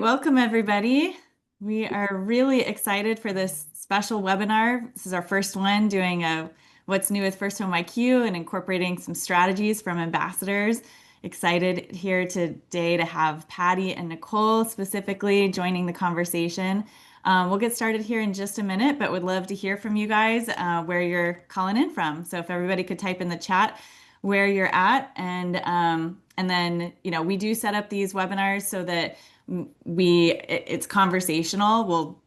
right, welcome everybody. We are really excited for this special webinar. This is our first one doing a what's new with FirstHome IQ and incorporating some strategies from ambassadors. Excited here today to have Patty and Nicole specifically joining the conversation. We'll get started here in just a minute, but would love to hear from you guys where you're calling in from. So if everybody could type in the chat where you're at, and then we do set up these webinars so that it's conversational. We'll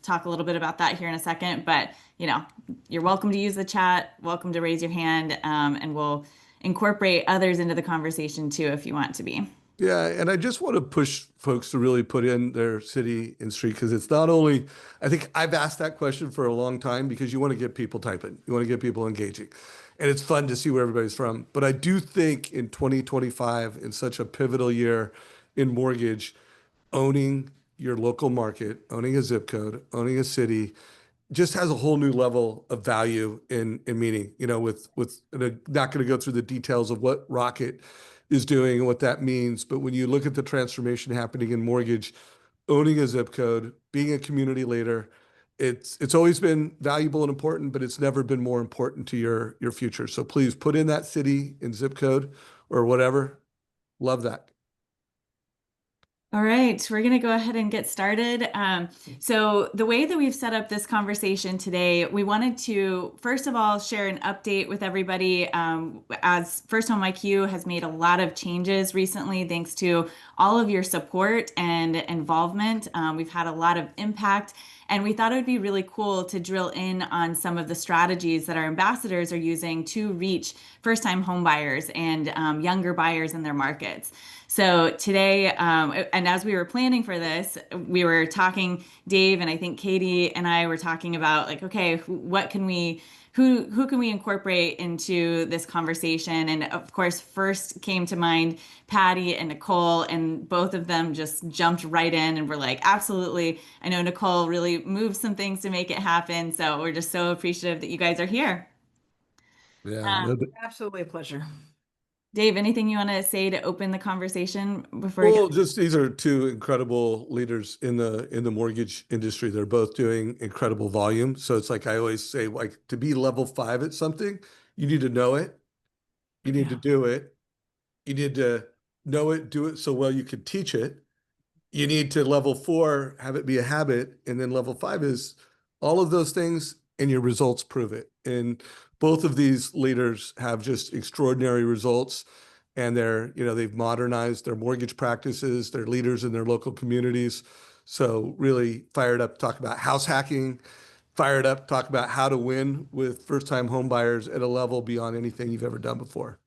talk a little bit about that here in a second, but you're welcome to use the chat, welcome to raise your hand, and we'll incorporate others into the conversation too if you want to be. Yeah, and I just want to push folks to really put in their city and street because it's not only, I think I've asked that question for a long time because you want to get people typing, you want to get people engaging, and it's fun to see where everybody's from. But I do think in 2025, in such a pivotal year in mortgage, owning your local market, owning a zip code, owning a city, just has a whole new level of value in meaning, and I'm not going to go through the details of what Rocket is doing and what that means. But when you look at the transformation happening in mortgage, owning a zip code, being a community leader, it's always been valuable and important, but it's never been more important to your future. So please put in that city and zip code or whatever. Love that. All right, we're going to go ahead and get started. So the way that we've set up this conversation today, we wanted to, first of all, share an update with everybody as FirstHome IQ has made a lot of changes recently, thanks to all of your support and involvement. We've had a lot of impact. And we thought it would be really cool to drill in on some of the strategies that our ambassadors are using to reach first-time home buyers and younger buyers in their markets. So today, and as we were planning for this, we were talking, Dave and I think Katie and I were talking about like, okay, what can we, who can we incorporate into this conversation? And of course, first came to mind Patty and Nicole, and both of them just jumped right in and were like, absolutely. I know Nicole really moved some things to make it happen. So we're just so appreciative that you guys are here. Yeah. Absolutely a pleasure. Dave, anything you want to say to open the conversation before we Well, just these are two incredible leaders in the mortgage industry. They're both doing incredible volume. So it's like I always say, like to be level 5 at something, you need to know it, you need to do it, you need to know it, do it so well you can teach it. You need to level 4, have it be a habit, and then level 5 is all of those things, and your results prove it. And both of these leaders have just extraordinary results, and they've modernized their mortgage practices. They're leaders in their local communities. So really fired up to talk about house hacking, fired up to talk about how to win with first-time home buyers at a level beyond anything you've ever done before.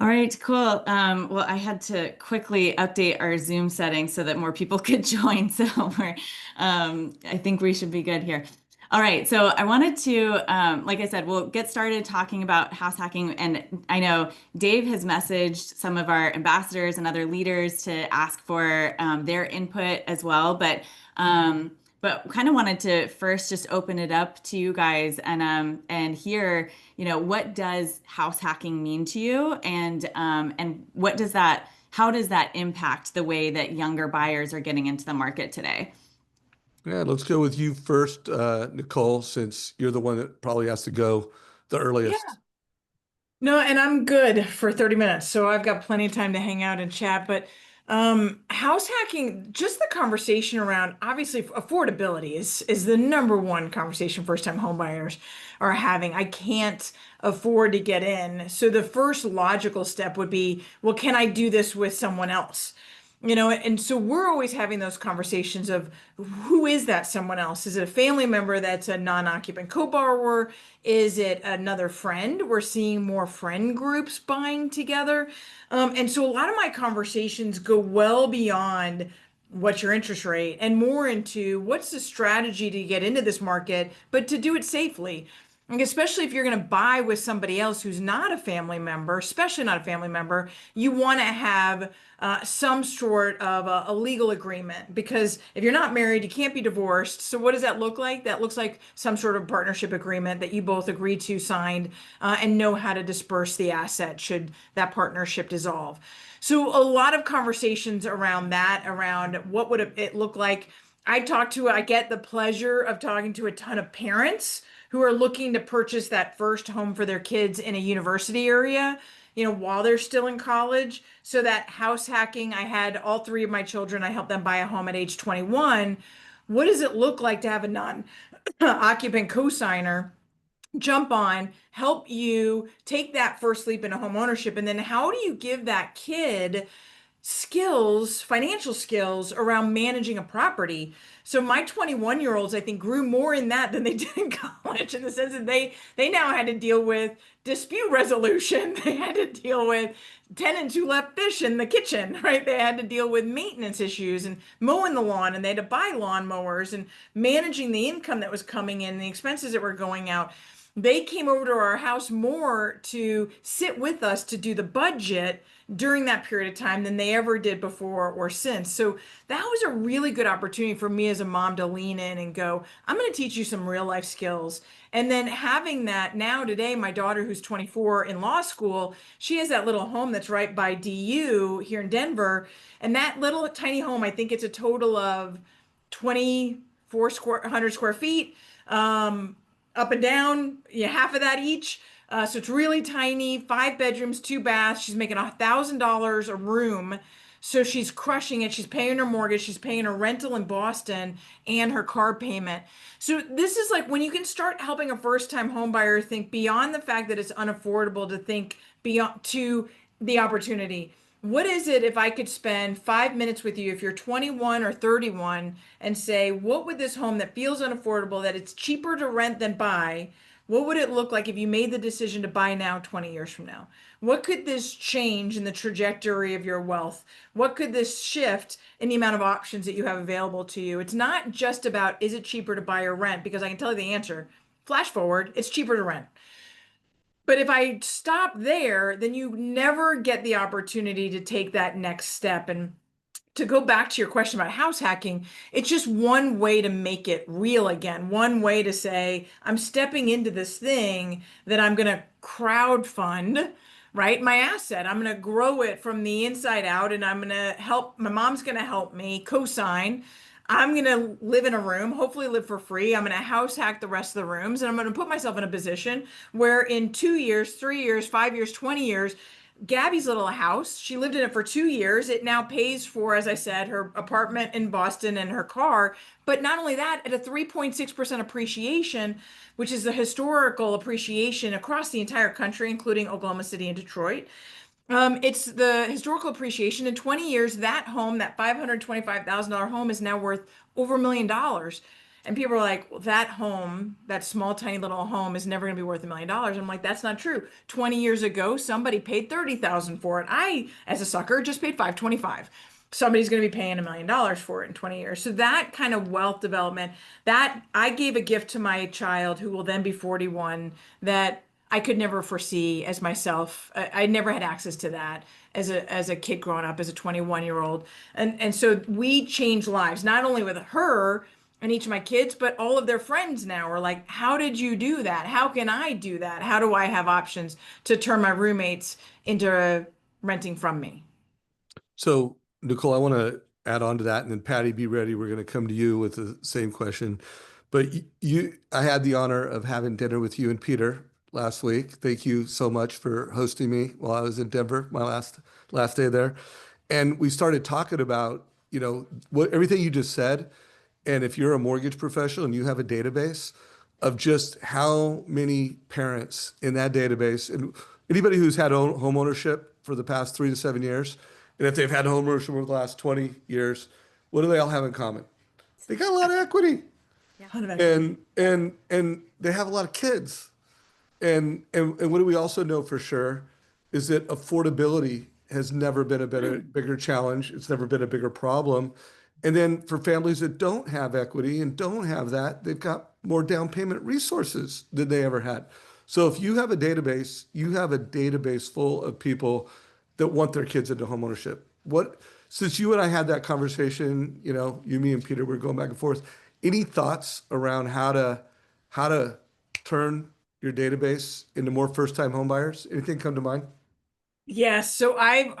All right, cool. Well, I had to quickly update our Zoom settings so that more people could join. So I think we should be good here. All right, so I wanted to, like I said, we'll get started talking about house hacking. And I know Dave has messaged some of our ambassadors and other leaders to ask for their input as well. But kind of wanted to first just open it up to you guys and hear, what does house hacking mean to you, and what does that, how does that impact the way that younger buyers are getting into the market today? Yeah, let's go with you first, Nicole, since you're the one that probably has to go the earliest. Yeah. No, and I'm good for 30 minutes, so I've got plenty of time to hang out and chat. But house hacking, just the conversation around, obviously affordability is the number one conversation first-time home buyers are having. I can't afford to get in. So the first logical step would be, well, can I do this with someone else? And so we're always having those conversations of who is that someone else? Is it a family member that's a non-occupant co-borrower? Is it another friend? We're seeing more friend groups buying together. And so a lot of my conversations go well beyond what's your interest rate and more into what's the strategy to get into this market, but to do it safely. Like, especially if you're going to buy with somebody else who's not a family member, especially not a family member, you want to have some sort of a legal agreement, because if you're not married, you can't be divorced. So what does that look like? That looks like some sort of partnership agreement that you both agree to, signed, and know how to disperse the asset should that partnership dissolve. So a lot of conversations around that, around what would it look like. I get the pleasure of talking to a ton of parents who are looking to purchase that first home for their kids in a university area, while they're still in college. So that house hacking, I had all three of my children, I helped them buy a home at age 21. What does it look like to have a non-occupant co-signer jump on, help you take that first leap into home ownership? And then how do you give that kid skills, financial skills around managing a property? So my 21-year-olds, I think, grew more in that than they did in college, in the sense that they now had to deal with dispute resolution. They had to deal with tenants who left fish in the kitchen, right? They had to deal with maintenance issues and mowing the lawn, and they had to buy lawn mowers and managing the income that was coming in, the expenses that were going out. They came over to our house more to sit with us to do the budget during that period of time than they ever did before or since. So that was a really good opportunity for me as a mom to lean in and go, I'm going to teach you some real life skills. And then having that now today, my daughter, who's 24 in law school, she has that little home that's right by DU here in Denver. And that little tiny home, I think it's a total of 24 100 square feet. Up and down, yeah, half of that each. So it's really tiny, 5 bedrooms, 2 baths. She's making $1,000 a room. So she's crushing it. She's paying her mortgage, she's paying her rental in Boston and her car payment. So this is like when you can start helping a first-time home buyer think beyond the fact that it's unaffordable, to think beyond to the opportunity. What is it if I could spend 5 minutes with you, if you're 21 or 31, and say, what would this home that feels unaffordable, that it's cheaper to rent than buy, what would it look like if you made the decision to buy now 20 years from now? What could this change in the trajectory of your wealth? What could this shift in the amount of options that you have available to you? It's not just about, is it cheaper to buy or rent? Because I can tell you the answer. Flash forward, it's cheaper to rent. But if I stop there, then you never get the opportunity to take that next step. And to go back to your question about house hacking, it's just one way to make it real again. One way to say, I'm stepping into this thing that I'm going to crowd fund, right? My asset. I'm going to grow it from the inside out, and I'm going to help. My mom's going to help me co-sign. I'm going to live in a room, hopefully live for free. I'm going to house hack the rest of the rooms, and I'm going to put myself in a position where in 2 years, 3 years, 5 years, 20 years, Gabby's little house, she lived in it for 2 years. It now pays for, as I said, her apartment in Boston and her car. But not only that, at a 3.6% appreciation, which is the historical appreciation across the entire country, including Oklahoma City and Detroit. It's the historical appreciation. In 20 years, that home, that $525,000 home, is now worth over $1 million. And people are like, well, that home, that small, tiny little home, is never going to be worth $1 million. I'm like, that's not true. 20 years ago, somebody paid $30,000 for it. I, as a sucker, just paid $525. Somebody's going to be paying $1 million for it in 20 years. So that kind of wealth development, that I gave a gift to my child, who will then be 41, that I could never foresee as myself. I never had access to that as a kid growing up, as a 21-year-old. And so we changed lives, not only with her and each of my kids, but all of their friends now are like, how did you do that? How can I do that? How do I have options to turn my roommates into renting from me? So, Nicole, I want to add on to that, and then Patty, be ready. We're going to come to you with the same question. But I had the honor of having dinner with you and Peter last week. Thank you so much for hosting me while I was in Denver, my last day there. And we started talking about, what everything you just said. And if you're a mortgage professional and you have a database of just how many parents in that database, and anybody who's had home ownership for the past 3 to 7 years, and if they've had home ownership over the last 20 years, what do they all have in common? They got a lot of equity, and they have a lot of kids. And what do we also know for sure is that affordability has never been a bigger challenge. It's never been a bigger problem. And then for families that don't have equity and don't have that, they've got more down payment resources than they ever had. So if you have a database, you have a database full of people that want their kids into homeownership. Since you and I had that conversation, you, me, and Peter were going back and forth. Any thoughts around how to turn your database into more first-time home buyers? Anything come to mind? Yes, so I've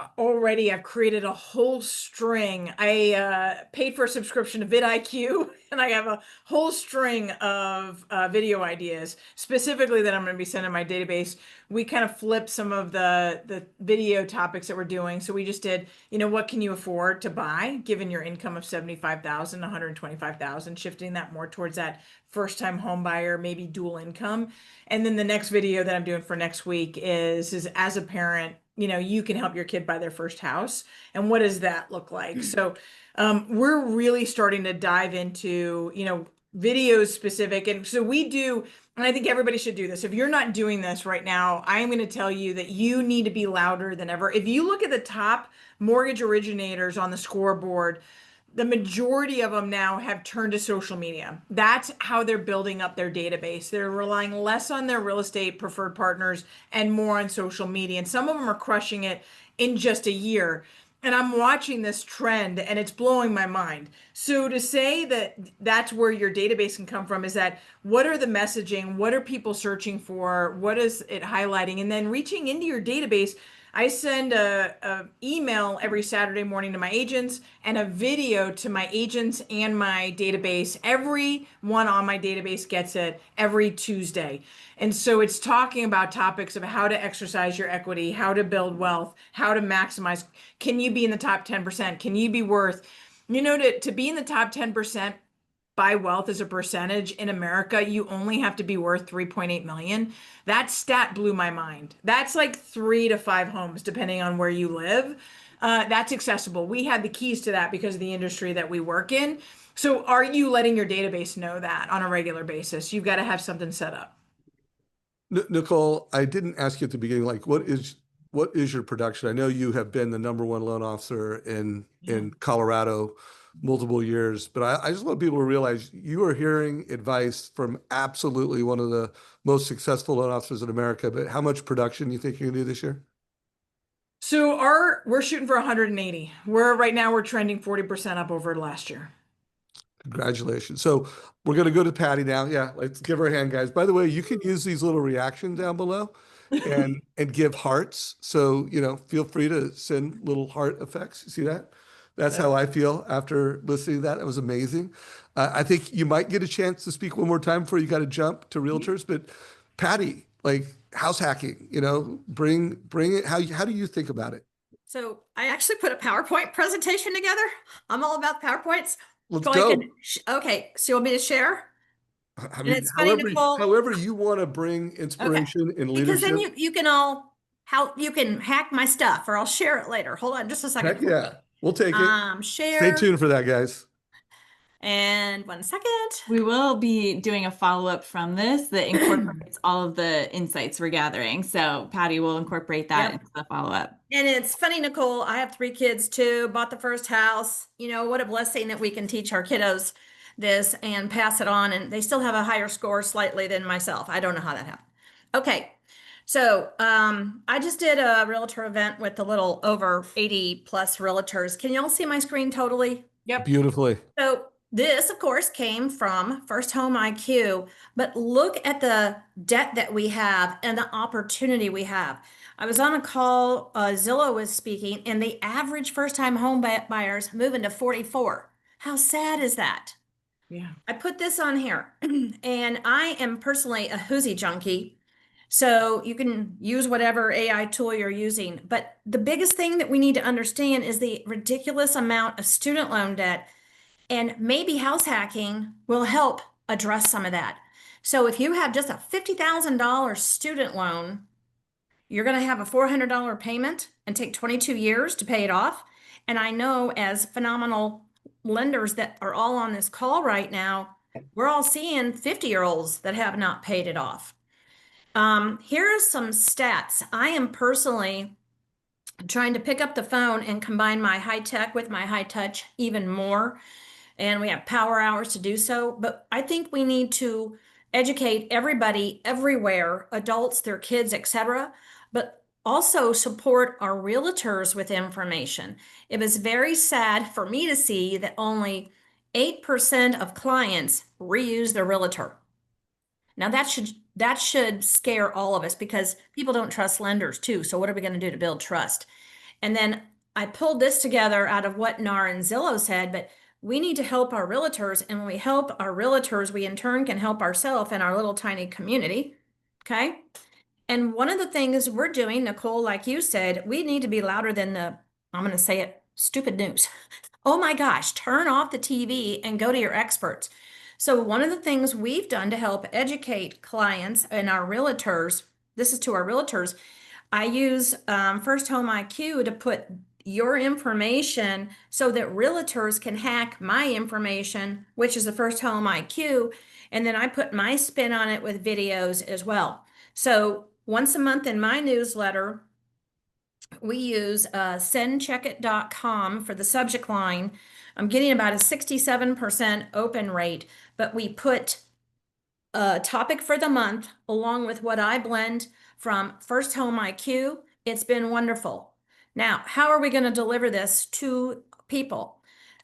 created a whole string. I paid for a subscription to vidIQ, and I have a whole string of video ideas specifically that I'm going to be sending my database. We kind of flipped some of the video topics that we're doing. So we just did, what can you afford to buy given your income of 75,000, 125,000, shifting that more towards that first-time home buyer, maybe dual income. And then the next video that I'm doing for next week is as a parent, you can help your kid buy their first house. And what does that look like? So we're really starting to dive into, videos specific. And so we do, and I think everybody should do this. If you're not doing this right now, I'm going to tell you that you need to be louder than ever. If you look at the top mortgage originators on the scoreboard, the majority of them now have turned to social media. That's how they're building up their database. They're relying less on their real estate preferred partners and more on social media. And some of them are crushing it in just a year. And I'm watching this trend and it's blowing my mind. So to say that that's where your database can come from is that what are the messaging? What are people searching for? What is it highlighting? And then reaching into your database. I send a email every Saturday morning to my agents and a video to my agents and my database. Everyone on my database gets it every Tuesday. And so it's talking about topics of how to exercise your equity, how to build wealth, how to maximize. Can you be in the top 10%? Can you be worth, to be in the top 10%? By wealth as a percentage in America, you only have to be worth 3.8 million. That stat blew my mind. That's like 3 to 5 homes, depending on where you live. That's accessible. We had the keys to that because of the industry that we work in. So are you letting your database know that on a regular basis? You've got to have something set up. Nicole, I didn't ask you at the beginning, like, what is your production? I know you have been the number one loan officer in Colorado multiple years, but I just want people to realize you are hearing advice from absolutely one of the most successful loan officers in America. But how much production do you think you're gonna do this year? So we're shooting for 180. Right now we're trending 40% up over last year. Congratulations. So we're going to go to Patty now. Yeah, let's give her a hand, guys. By the way, you can use these little reactions down below and give hearts. So, feel free to send little heart effects. You see that? That's how I feel after listening to that. It was amazing. I think you might get a chance to speak one more time before you got to jump to realtors. But Patty, like house hacking, bring it. How do you think about it? So I actually put a PowerPoint presentation together. I'm all about PowerPoints. Let's So go. Okay, so you want me to share? I And mean, it's funny, Nicole. however you want to bring inspiration and Because leadership. then you can you can hack my stuff, or I'll share it later. Hold on just a second. Heck yeah, we'll take it. Share. Stay tuned for that, guys. And 1 second. We will be doing a follow-up from this that incorporates all of the insights we're gathering. So Patty will incorporate that into the follow-up. And it's funny, Nicole, I have 3 kids too, bought the first house. What a blessing that we can teach our kiddos this and pass it on. And they still have a higher score slightly than myself. I don't know how that happened. Okay. So I just did a realtor event with a little over 80 plus realtors. Can y'all see my screen totally? Yep. Beautifully. So this, of course, came from FirstHome IQ, but look at the debt that we have and the opportunity we have. I was on a call, Zillow was speaking, and the average first-time home buyers moving to 44. How sad is that? Yeah. I put this on here, and I am personally a Whoosy junkie, so you can use whatever AI tool you're using. But the biggest thing that we need to understand is the ridiculous amount of student loan debt. And maybe house hacking will help address some of that. So if you have just a $50,000 student loan, you're going to have a $400 payment and take 22 years to pay it off. And I know as phenomenal lenders that are all on this call right now, we're all seeing 50-year-olds that have not paid it off. Here are some stats. I am personally trying to pick up the phone and combine my high tech with my high touch even more. And we have power hours to do so. But I think we need to educate everybody everywhere, adults, their kids, etc., but also support our realtors with information. It was very sad for me to see that only 8% of clients reuse their realtor. Now that should scare all of us because people don't trust lenders too. So what are we going to do to build trust? And then I pulled this together out of what NAR and Zillow said, but we need to help our realtors. And when we help our realtors, we in turn can help ourselves and our little tiny community. Okay. And one of the things we're doing, Nicole, like you said, we need to be louder than the, I'm going to say it, stupid news. Oh my gosh, turn off the TV and go to your experts. So one of the things we've done to help educate clients and our realtors, this is to our realtors, I use FirstHome IQ to put your information so that realtors can hack my information, which is the FirstHome IQ, and then I put my spin on it with videos as well. So once a month in my newsletter, we use sendcheckit.com for the subject line. I'm getting about a 67% open rate, but we put a topic for the month along with what I blend from FirstHome IQ. It's been wonderful. Now, how are we going to deliver this to people?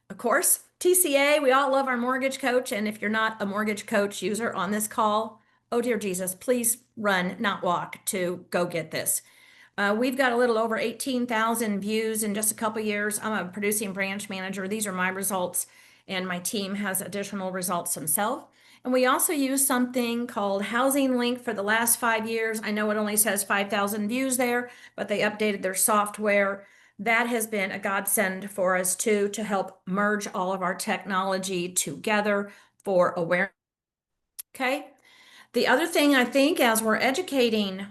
Of course, TCA, we all love our mortgage coach. And if you're not a mortgage coach user on this call, oh dear Jesus, please run, not walk to go get this. We've got a little over 18,000 views in just a couple years. I'm a producing branch manager. These are my results, and my team has additional results themselves. And we also use something called Housing Link for the last 5 years. I know it only says 5,000 views there, but they updated their software. That has been a godsend for us too, to help merge all of our technology together for awareness. Okay. The other thing I think as we're educating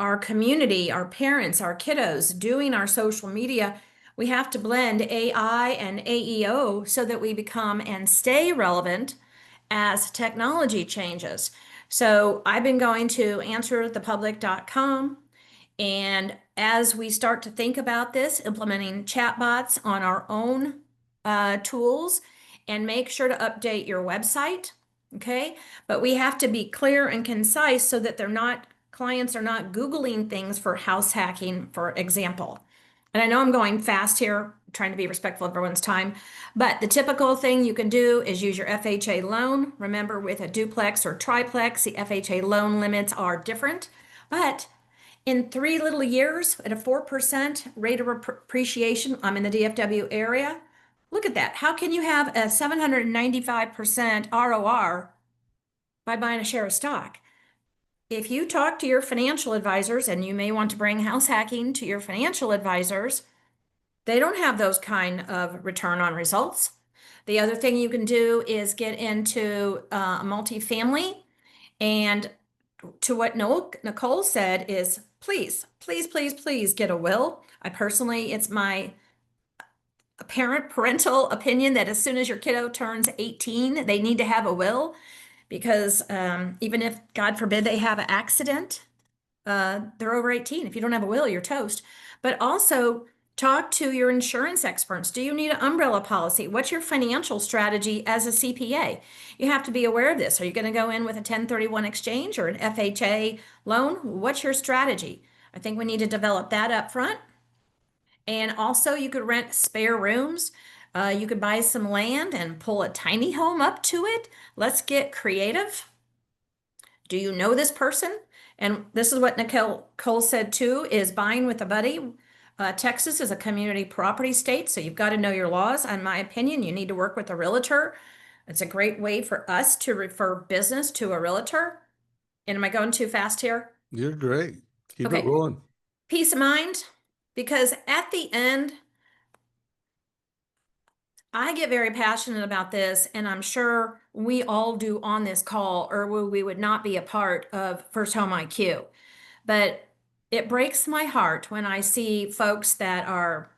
our community, our parents, our kiddos, doing our social media, we have to blend AI and AEO so that we become and stay relevant as technology changes. So I've been going to answerthepublic.com, and as we start to think about this, implementing chatbots on our own tools, and make sure to update your website. Okay. But we have to be clear and concise so that clients are not Googling things for house hacking, for example. And I know I'm going fast here, trying to be respectful of everyone's time, but the typical thing you can do is use your FHA loan. Remember, with a duplex or triplex, the FHA loan limits are different, but in 3 little years at a 4% rate of appreciation, I'm in the DFW area. Look at that. How can you have a 795% ROR by buying a share of stock? If you talk to your financial advisors, and you may want to bring house hacking to your financial advisors, they don't have those kind of return on results. The other thing you can do is get into multifamily, and to what Nicole said is please, please, please, please get a will. It's my parental opinion that as soon as your kiddo turns 18, they need to have a will, because even if, God forbid, they have an accident, they're over 18. If you don't have a will, you're toast. But also talk to your insurance experts. Do you need an umbrella policy? What's your financial strategy as a CPA? You have to be aware of this. Are you going to go in with a 1031 exchange or an FHA loan? What's your strategy? I think we need to develop that up front. And also, you could rent spare rooms. You could buy some land and pull a tiny home up to it. Let's get creative. Do you know this person? And this is what Nicole said too, is buying with a buddy. Texas is a community property state, so you've got to know your laws. In my opinion, you need to work with a realtor. It's a great way for us to refer business to a realtor. And am I going too fast here? You're great. Keep Okay. it rolling. Peace of mind, because at the end, I get very passionate about this, and I'm sure we all do on this call, or we would not be a part of FirstHome IQ. But it breaks my heart when I see folks that are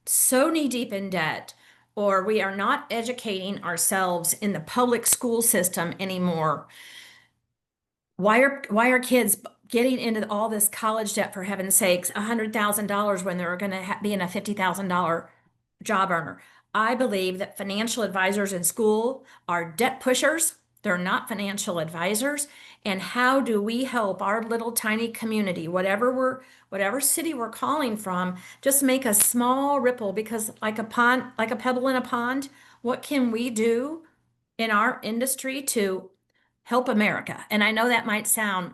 so knee deep in debt, or we are not educating ourselves in the public school system anymore. why are kids getting into all this college debt, for heaven's sakes, $100,000 when they're going to be in a $50,000 job earner? I believe that financial advisors in school are debt pushers. They're not financial advisors. And how do we help our little tiny community, whatever city we're calling from, just make a small ripple? Because like a pond, like a pebble in a pond, what can we do in our industry to help America? And I know that might sound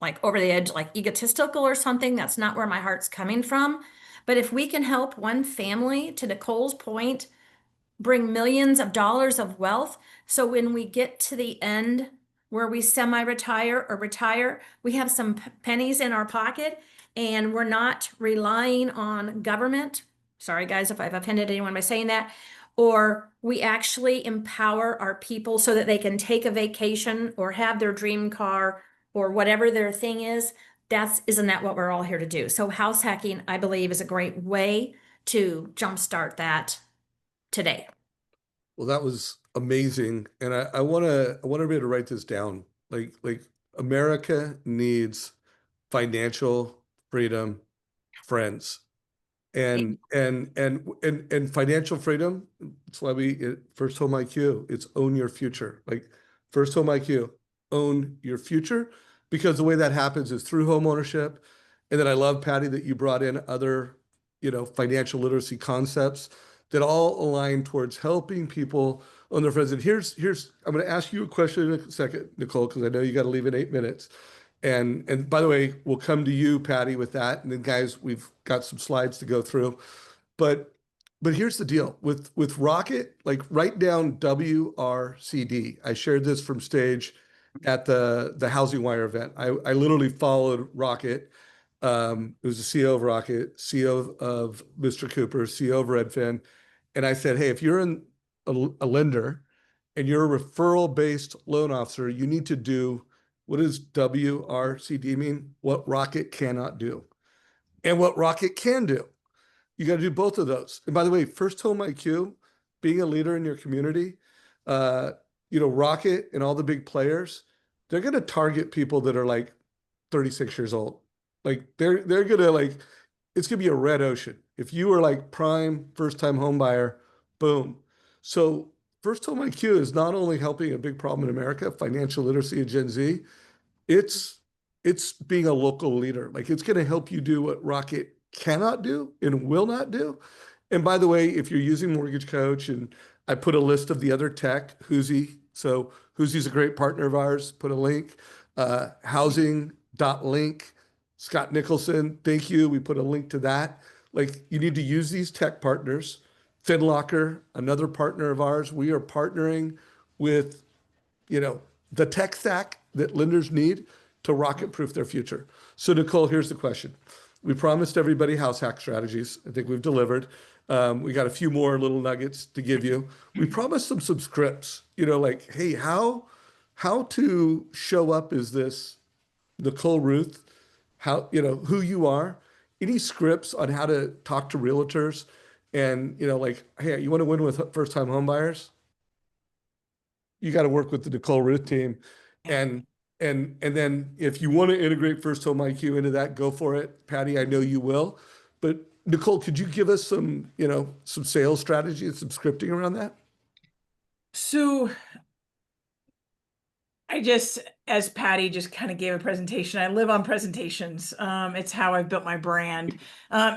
like over the edge, like egotistical or something. That's not where my heart's coming from. But if we can help one family, to Nicole's point, bring millions of dollars of wealth, so when we get to the end where we semi-retire or retire, we have some pennies in our pocket and we're not relying on government. Sorry, guys, if I've offended anyone by saying that. Or we actually empower our people so that they can take a vacation or have their dream car or whatever their thing is. Isn't that what we're all here to do? So house hacking, I believe, is a great way to jumpstart that today. Well, that was amazing. And I want everybody to write this down. Like America needs financial freedom friends. And financial freedom, that's why First Home IQ, it's own your future. Like First Home IQ, own your future, because the way that happens is through home ownership. And then I love, Patty, that you brought in other, financial literacy concepts that all align towards helping people own their friends. And I'm going to ask you a question in a second, Nicole, because I know you got to leave in 8 minutes. And by the way, we'll come to you, Patty, with that. And then guys, we've got some slides to go through. But here's the deal with Rocket, like write down WRCD. I shared this from stage at the Housing Wire event. I literally followed Rocket. It was the CEO of Rocket, CEO of Mr. Cooper, CEO of Redfin. And I said, hey, if you're a lender and you're a referral-based loan officer, you need to do, what does WRCD mean? What Rocket cannot do. And what Rocket can do. You got to do both of those. And by the way, First Home IQ, being a leader in your community, Rocket and all the big players, they're going to target people that are like 36 years old. Like they're going to it's going to be a red ocean. If you are like prime first-time home buyer, boom. So First Home IQ is not only helping a big problem in America, financial literacy of Gen Z, it's being a local leader. Like it's going to help you do what Rocket cannot do and will not do. And by the way, if you're using Mortgage Coach, and I put a list of the other tech, Whoosy. So Whoosy's a great partner of ours. Put a link, housing.link. Scott Nicholson, thank you. We put a link to that. Like you need to use these tech partners. FinLocker, another partner of ours. We are partnering with, the tech stack that lenders need to rocket-proof their future. So Nicole, here's the question. We promised everybody house hack strategies. I think we've delivered. We got a few more little nuggets to give you. We promised some scripts, like, hey, how to show up as this Nicole Rueth, how, who you are, any scripts on how to talk to realtors and, like, hey, you want to win with first-time home buyers? You got to work with the Nicole Rueth team. And then if you want to integrate First Home IQ into that, go for it. Patty, I know you will. But Nicole, could you give us some sales strategy and some scripting around that? So as Patty just kind of gave a presentation, I live on presentations. It's how I've built my brand.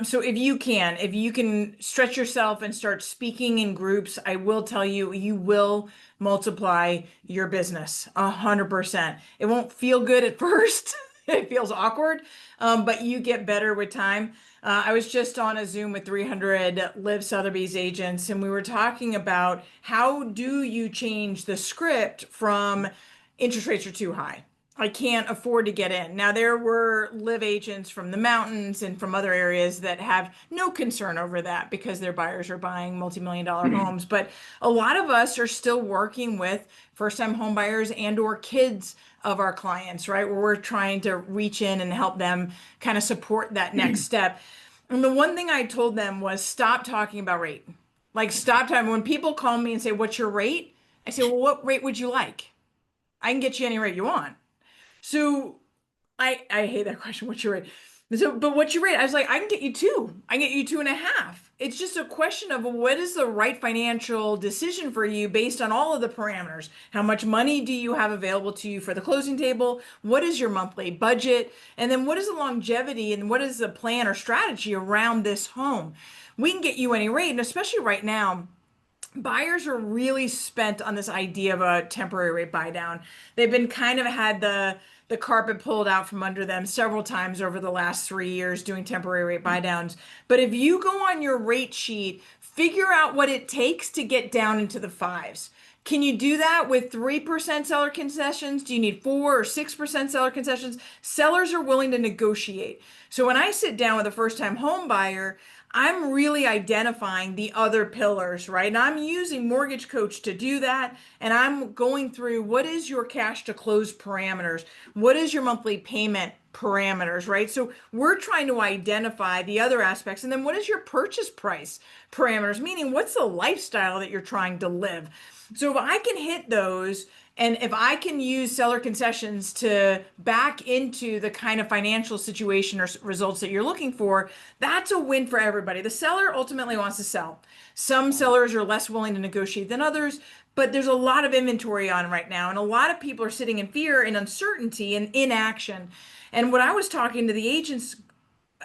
So if you can stretch yourself and start speaking in groups, I will tell you, you will multiply your business 100%. It won't feel good at first. It feels awkward, but you get better with time. I was just on a Zoom with 300 Live Sotheby's agents, and we were talking about how do you change the script from interest rates are too high, I can't afford to get in. Now, there were Live agents from the mountains and from other areas that have no concern over that because their buyers are buying multi-million-dollar homes. But a lot of us are still working with first-time home buyers and or kids of our clients, right? Where we're trying to reach in and help them kind of support that next step. And the one thing I told them was stop talking about rate. Like stop talking. When people call me and say, what's your rate? I say, well, what rate would you like? I can get you any rate you want. So I hate that question. What's your rate? So, but what's your rate? I was like, I can get you two. I can get you 2.5. It's just a question of what is the right financial decision for you based on all of the parameters. How much money do you have available to you for the closing table? What is your monthly budget? And then what is the longevity and what is the plan or strategy around this home? We can get you any rate, and especially right now, buyers are really spent on this idea of a temporary rate buy down. They've been kind of had the carpet pulled out from under them several times over the last 3 years doing temporary rate buy downs. But if you go on your rate sheet, figure out what it takes to get down into the fives. Can you do that with 3% seller concessions? Do you need 4 or 6% seller concessions? Sellers are willing to negotiate. So when I sit down with a first-time home buyer, I'm really identifying the other pillars, right? And I'm using Mortgage Coach to do that. And I'm going through what is your cash to close parameters? What is your monthly payment parameters, right? So we're trying to identify the other aspects. And then what is your purchase price parameters? Meaning, what's the lifestyle that you're trying to live? So if I can hit those, and if I can use seller concessions to back into the kind of financial situation or results that you're looking for, that's a win for everybody. The seller ultimately wants to sell. Some sellers are less willing to negotiate than others, but there's a lot of inventory on right now, and a lot of people are sitting in fear and uncertainty and inaction. And what I was talking to the agents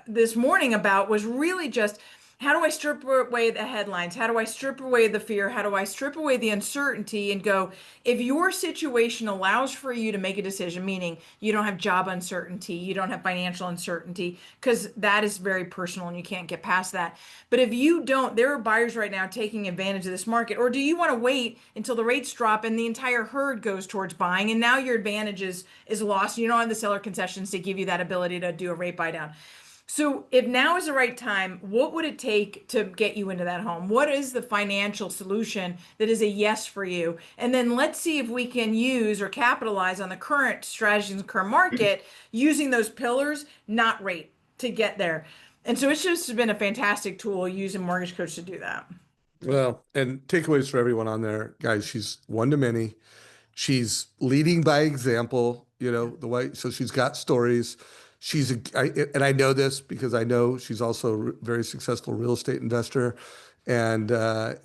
this morning about was really just, how do I strip away the headlines? How do I strip away the fear? How do I strip away the uncertainty and go, if your situation allows for you to make a decision, meaning you don't have job uncertainty, you don't have financial uncertainty, because that is very personal and you can't get past that. But if you don't, there are buyers right now taking advantage of this market. Or do you want to wait until the rates drop and the entire herd goes towards buying, and now your advantage is lost? You don't have the seller concessions to give you that ability to do a rate buy down. So if now is the right time, what would it take to get you into that home? What is the financial solution that is a yes for you? And then let's see if we can use or capitalize on the current strategies in the current market using those pillars, not rate, to get there. And so it's just been a fantastic tool using Mortgage Coach to do that. Well, and takeaways for everyone on there, guys, she's one to many. She's leading by example, the way, so she's got stories. And I know this because I know she's also a very successful real estate investor and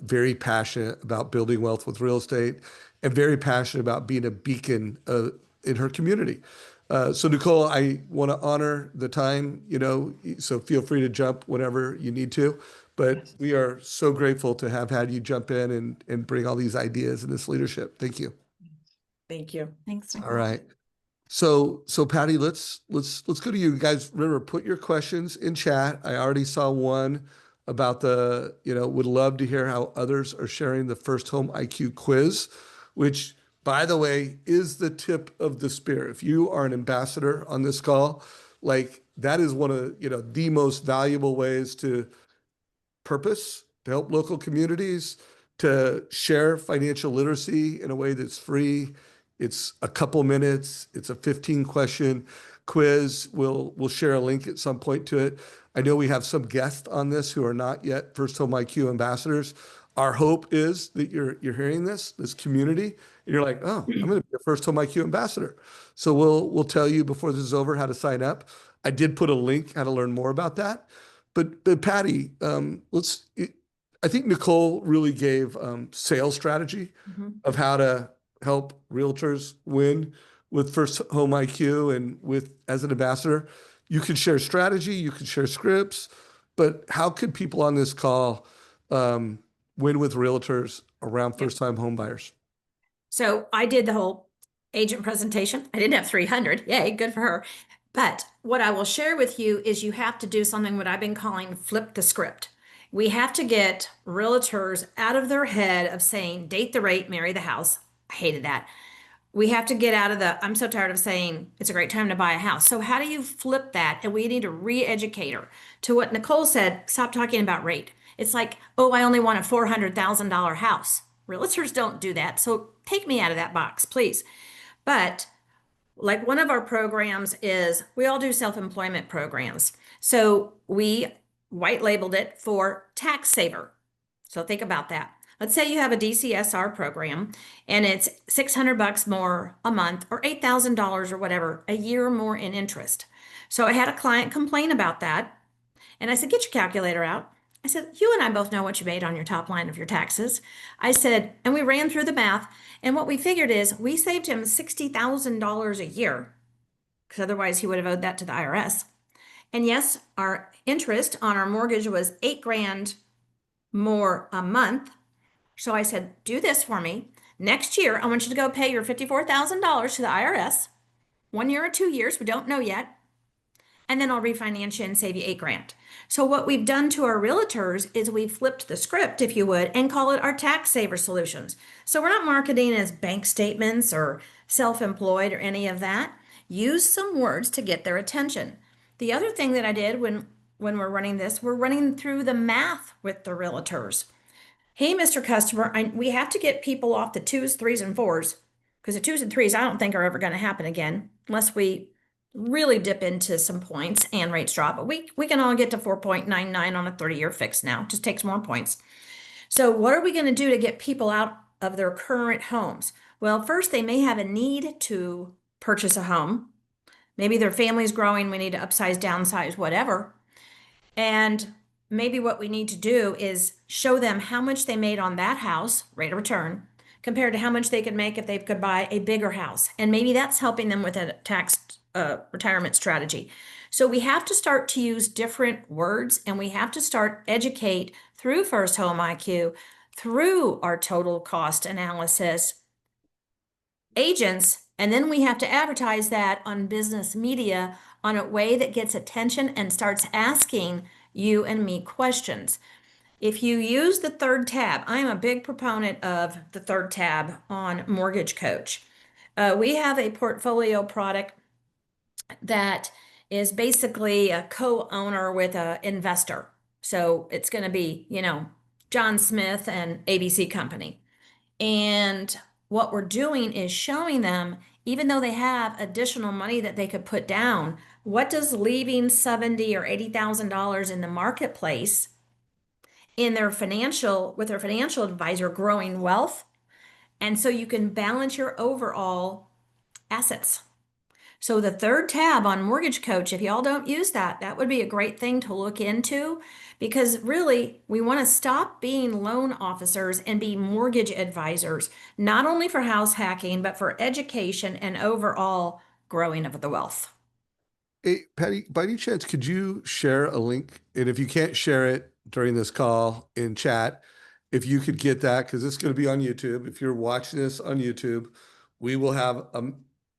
very passionate about building wealth with real estate and very passionate about being a beacon in her community. So Nicole, I want to honor the time, so feel free to jump whenever you need to. But we are so grateful to have had you jump in and bring all these ideas and this leadership. Thank you. Thank you. Thanks, Nicole. All right. So Patty, let's go to you guys. Remember, put your questions in chat. I already saw one about would love to hear how others are sharing the FirstHome IQ quiz, which, by the way, is the tip of the spear. If you are an ambassador on this call, like that is one of the most valuable ways to purpose, to help local communities, to share financial literacy in a way that's free. It's a couple minutes. It's a 15-question quiz. We'll share a link at some point to it. I know we have some guests on this who are not yet FirstHome IQ ambassadors. Our hope is that you're hearing this community, and you're like, oh, I'm going to be a FirstHome IQ ambassador. So we'll tell you before this is over how to sign up. I did put a link how to learn more about that. But Patty, I think Nicole really gave sales strategy of how to help realtors win with FirstHome IQ and as an ambassador. You can share strategy, you can share scripts, but how could people on this call win with realtors around first-time home buyers? So I did the whole agent presentation. I didn't have 300. Yay, good for her. But what I will share with you is you have to do something what I've been calling flip the script. We have to get realtors out of their head of saying, date the rate, marry the house. I hated that. We have to get out of I'm so tired of saying it's a great time to buy a house. So how do you flip that? And we need to re-educate her to what Nicole said, stop talking about rate. It's like, oh, I only want a $400,000 house. Realtors don't do that. So take me out of that box, please. But like one of our programs is we all do self-employment programs. So we white labeled it for tax saver. So think about that. Let's say you have a DCSR program and it's $600 more a month or $8,000 or whatever, a year more in interest. So I had a client complain about that. And I said, get your calculator out. I said, you and I both know what you made on your top line of your taxes. I said, and we ran through the math. And what we figured is we saved him $60,000 a year because otherwise he would have owed that to the IRS. And yes, our interest on our mortgage was 8 grand more a month. So I said, do this for me. Next year, I want you to go pay your $54,000 to the IRS. 1 year or 2 years, we don't know yet. And then I'll refinance you and save you 8 grand. So what we've done to our realtors is we've flipped the script, if you would, and call it our tax saver solutions. So we're not marketing as bank statements or self-employed or any of that. Use some words to get their attention. The other thing that I did when we're running this, we're running through the math with the realtors. Hey, Mr. Customer, we have to get people off the 2s, 3s, and 4s because the 2s and 3s I don't think are ever going to happen again unless we really dip into some points and rates drop. But we can all get to 4.99 on a 30-year fix now. Just takes more points. So what are we going to do to get people out of their current homes? Well, first, they may have a need to purchase a home. Maybe their family's growing. We need to upsize, downsize, whatever. And maybe what we need to do is show them how much they made on that house, rate of return, compared to how much they could make if they could buy a bigger house. And maybe that's helping them with a tax retirement strategy. So we have to start to use different words, and we have to start educate through FirstHome IQ, through our total cost analysis, agents, and then we have to advertise that on business media on a way that gets attention and starts asking you and me questions. If you use the third tab, I'm a big proponent of the third tab on Mortgage Coach. We have a portfolio product that is basically a co-owner with an investor. So it's going to be, John Smith and ABC Company. And what we're doing is showing them, even though they have additional money that they could put down, what does leaving $70,000 or $80,000 in the marketplace with their financial advisor growing wealth? And so you can balance your overall assets. So the third tab on Mortgage Coach, if y'all don't use that, that would be a great thing to look into, because really we want to stop being loan officers and be mortgage advisors, not only for house hacking, but for education and overall growing of the wealth. Hey, Patty, by any chance, could you share a link? And if you can't share it during this call in chat, if you could get that, because it's going to be on YouTube. If you're watching this on YouTube, we will have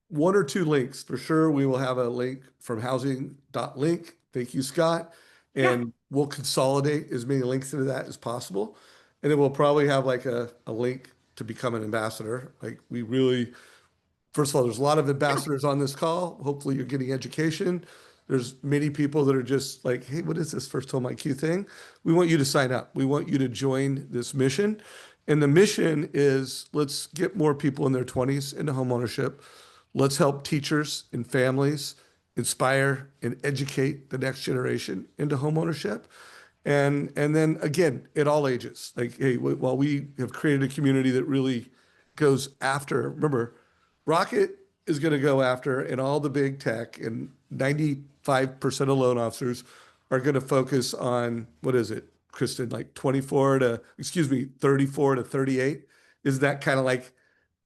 one or two links for sure. We will have a link from housing.link. Thank you, Scott. And we'll consolidate as many links into that as possible. And then we'll probably have like a link to become an ambassador. First of all, there's a lot of ambassadors on this call. Hopefully you're getting education. There's many people that are just like, hey, what is this FirstHome IQ thing? We want you to sign up. We want you to join this mission. And the mission is, let's get more people in their 20s into homeownership. Let's help teachers and families inspire and educate the next generation into homeownership. And then again, at all ages, like, hey, while we have created a community that really goes after, remember, Rocket is going to go after, and all the big tech and 95% of loan officers are going to focus on, what is it, Kristin, like 34 to 38? Is that kind of like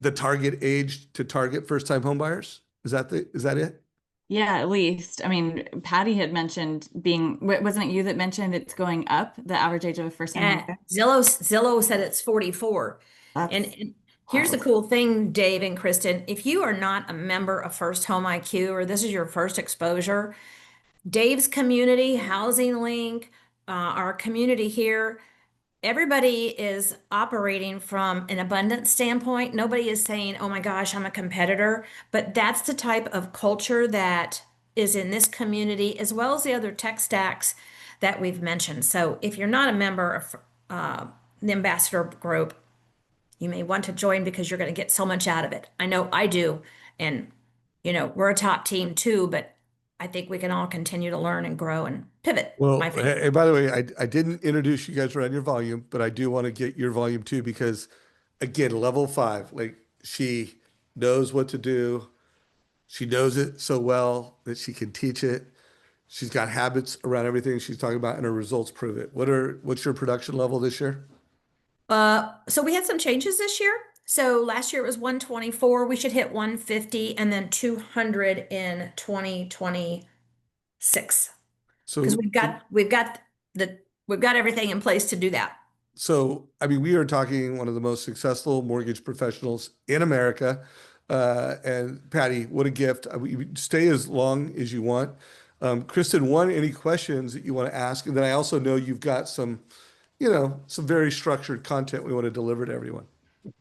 the target age to target first-time homebuyers? Is that it? Yeah, at least. I mean, Patty had mentioned wasn't it you that mentioned it's going up, the average age of a first-time homebuyer? Zillow said it's 44. And here's the cool thing, Dave and Kristin. If you are not a member of FirstHome IQ, or this is your first exposure, Dave's community, Housing Link, our community here, everybody is operating from an abundance standpoint. Nobody is saying, oh my gosh, I'm a competitor. But that's the type of culture that is in this community, as well as the other tech stacks that we've mentioned. So if you're not a member of the ambassador group, you may want to join because you're going to get so much out of it. I know I do. And, we're a top team too, but I think we can all continue to learn and grow and pivot. Well, My favorite. and by the way, I didn't introduce you guys around your volume, but I do want to get your volume too, because again, level 5, like she knows what to do. She knows it so well that she can teach it. She's got habits around everything she's talking about, and her results prove it. What's your production level this year? So we had some changes this year. So last year it was 124. We should hit 150 and then 200 in 2026. Because So, we've got everything in place to do that. so I mean, we are talking one of the most successful mortgage professionals in America. And Patty, what a gift. Stay as long as you want. Kristin, any questions that you want to ask? And then I also know you've got some, some very structured content we want to deliver to everyone.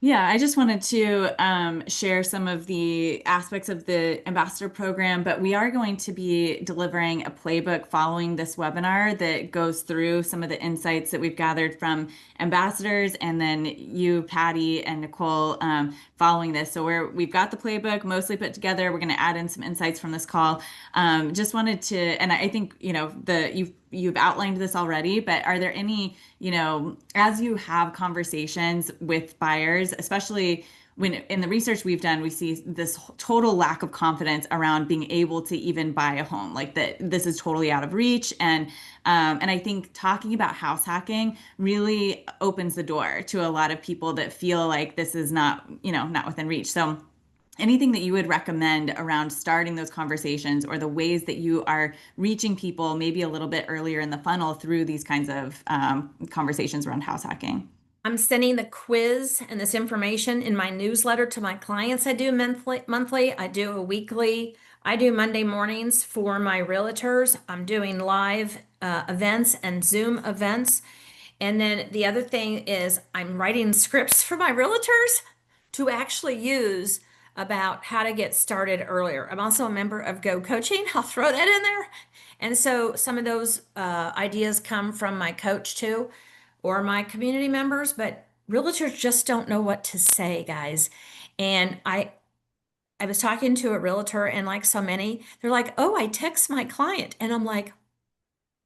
Yeah, I just wanted to share some of the aspects of the ambassador program, but we are going to be delivering a playbook following this webinar that goes through some of the insights that we've gathered from ambassadors, and then you, Patty, and Nicole following this. So we've got the playbook mostly put together. We're going to add in some insights from this call. Just wanted to, and I think you've outlined this already, but are there any, as you have conversations with buyers, especially when in the research we've done, we see this total lack of confidence around being able to even buy a home, like that this is totally out of reach. And I think talking about house hacking really opens the door to a lot of people that feel like this is not within reach. So anything that you would recommend around starting those conversations, or the ways that you are reaching people maybe a little bit earlier in the funnel through these kinds of conversations around house hacking? I'm sending the quiz and this information in my newsletter to my clients. I do monthly, I do a weekly, I do Monday mornings for my realtors. I'm doing live events and Zoom events. And then the other thing is I'm writing scripts for my realtors to actually use about how to get started earlier. I'm also a member of Go Coaching. I'll throw that in there. And so some of those ideas come from my coach too, or my community members, but realtors just don't know what to say, guys. And I was talking to a realtor, and like so many, they're like, oh, I text my client. And I'm like,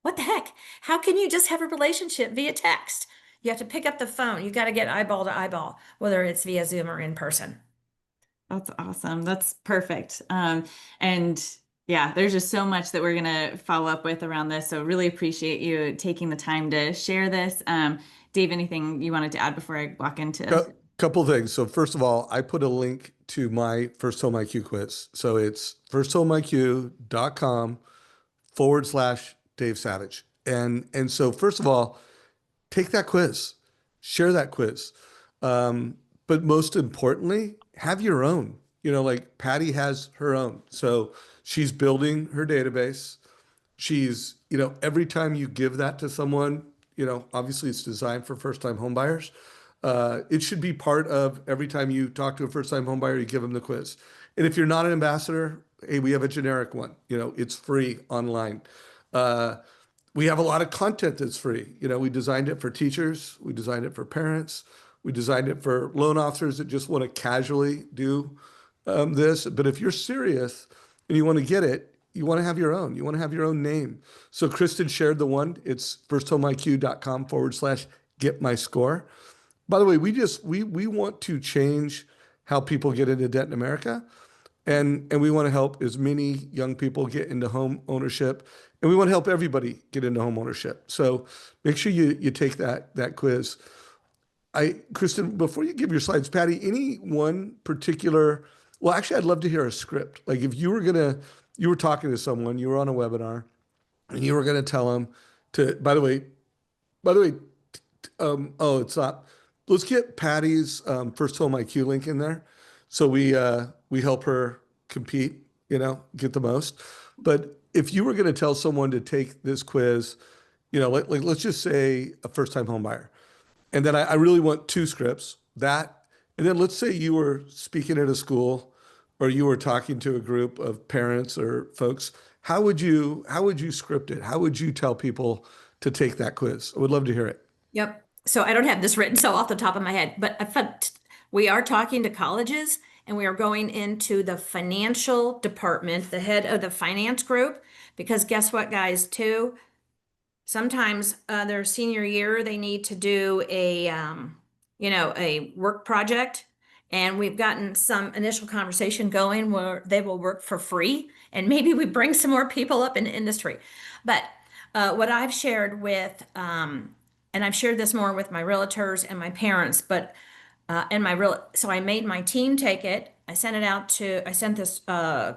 what the heck? How can you just have a relationship via text? You have to pick up the phone. You got to get eyeball to eyeball, whether it's via Zoom or in person. That's awesome. That's perfect. And yeah, there's just so much that we're going to follow up with around this. So really appreciate you taking the time to share this. Dave, anything you wanted to add before I walk into? Couple things. So first of all, I put a link to my First Home IQ quiz. So it's firsthomeiq.com/Dave Savage. And so first of all, take that quiz, share that quiz. But most importantly, have your own. Like Patty has her own. So she's building her database. She's, every time you give that to someone, obviously it's designed for first-time home buyers. It should be part of every time you talk to a first-time home buyer, you give them the quiz. And if you're not an ambassador, hey, we have a generic one. It's free online. We have a lot of content that's free. We designed it for teachers. We designed it for parents. We designed it for loan officers that just want to casually do this. But if you're serious and you want to get it, you want to have your own. You want to have your own name. So Kristin shared the one. It's firsthomeiq.com/get-my-score. By the way, we want to change how people get into debt in America. And we want to help as many young people get into home ownership. And we want to help everybody get into home ownership. So make sure you take that quiz. Kristin, before you give your slides, Patty, any one particular, well, actually, I'd love to hear a script. Like if you were talking to someone, you were on a webinar, and you were going to tell them to, by the way, oh, it's not, let's get Patty's First Home IQ link in there. So we help her compete, get the most. But if you were going to tell someone to take this quiz, let's just say a first-time home buyer, and then I really want 2 scripts, that, and then let's say you were speaking at a school, or you were talking to a group of parents or folks, how would you script it? How would you tell people to take that quiz? I would love to hear it. Yep. So I don't have this written so off the top of my head, but we are talking to colleges, and we are going into the financial department, the head of the finance group, because guess what, guys, too? Sometimes their senior year, they need to do a work project. And we've gotten some initial conversation going where they will work for free. And maybe we bring some more people up in the industry. But what I've shared with, and I've shared this more with my realtors and my parents, but so I made my team take it. I sent this